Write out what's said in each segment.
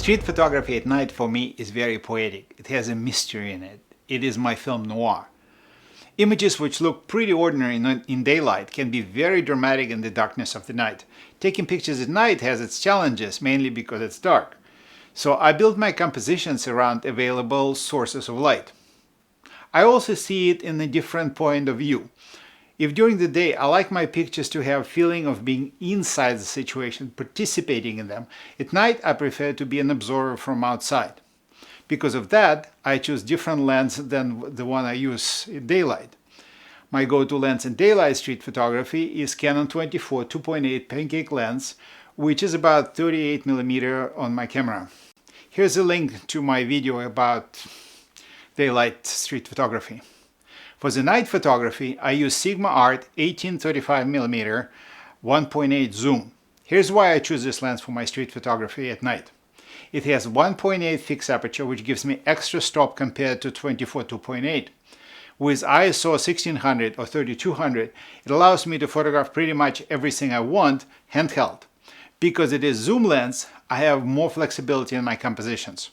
Street photography at night for me is very poetic. It has a mystery in it. It is my film noir. Images which look pretty ordinary in daylight can be very dramatic in the darkness of the night. Taking pictures at night has its challenges, mainly because it's dark. So I build my compositions around available sources of light. I also see it in a different point of view. If during the day I like my pictures to have a feeling of being inside the situation, participating in them, at night I prefer to be an observer from outside. Because of that, I choose different lens than the one I use in daylight. My go-to lens in daylight street photography is Canon 24 2.8 pancake lens, which is about 38mm on my camera. Here's a link to my video about daylight street photography. For the night photography, I use Sigma Art 18-35mm 1.8 zoom. Here's why I choose this lens for my street photography at night. It has 1.8 fixed aperture, which gives me extra stop compared to 24 2.8. With ISO 1600 or 3200, it allows me to photograph pretty much everything I want handheld. Because it is zoom lens, I have more flexibility in my compositions.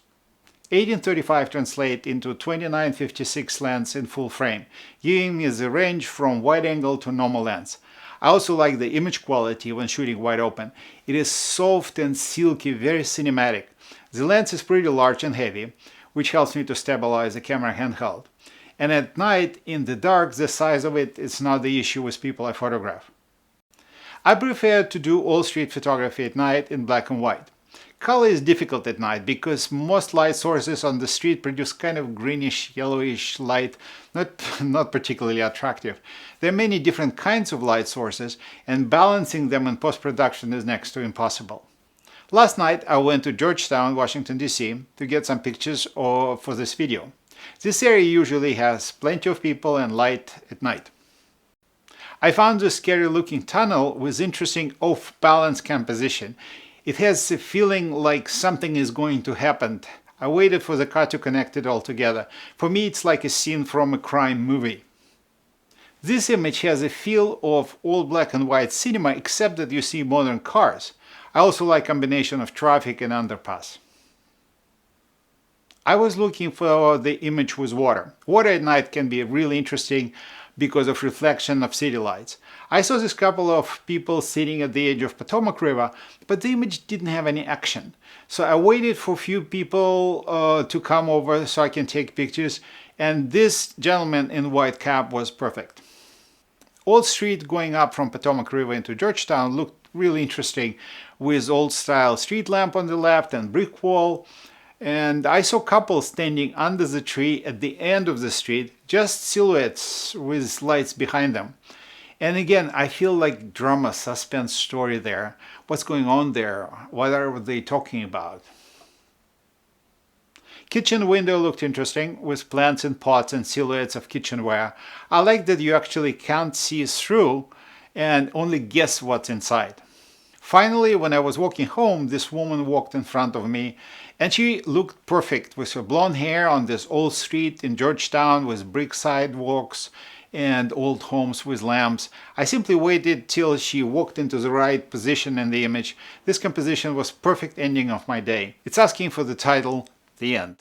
1835 translate into 2956 lens in full frame, giving me the range from wide angle to normal lens. I also like the image quality when shooting wide open. It is soft and silky, very cinematic. The lens is pretty large and heavy, which helps me to stabilize the camera handheld. And at night, in the dark, the size of it is not the issue with people I photograph. I prefer to do all street photography at night in black and white. Color is difficult at night because most light sources on the street produce kind of greenish, yellowish light, not particularly attractive. There are many different kinds of light sources, and balancing them in post-production is next to impossible. Last night I went to Georgetown, Washington, D.C. to get some pictures for this video. This area usually has plenty of people and light at night. I found this scary-looking tunnel with interesting off-balance composition. It has a feeling like something is going to happen. I waited for the car to connect it all together. For me, it's like a scene from a crime movie. This image has a feel of old black and white cinema, except that you see modern cars. I also like combination of traffic and underpass. I was looking for the image with water. Water at night can be really interesting because of reflection of city lights. I saw this couple of people sitting at the edge of Potomac River, but the image didn't have any action. So I waited for a few people to come over so I can take pictures, and this gentleman in white cap was perfect. Old street going up from Potomac River into Georgetown looked really interesting, with old-style street lamp on the left and brick wall. And I saw couples standing under the tree at the end of the street, just silhouettes with lights behind them. And again, I feel like drama, suspense story there. What's going on there? What are they talking about? Kitchen window looked interesting, with plants in pots and silhouettes of kitchenware. I like that you actually can't see through and only guess what's inside. Finally, when I was walking home, this woman walked in front of me, and she looked perfect with her blonde hair on this old street in Georgetown with brick sidewalks and old homes with lamps. I simply waited till she walked into the right position in the image. This composition was perfect ending of my day. It's asking for the title, The End.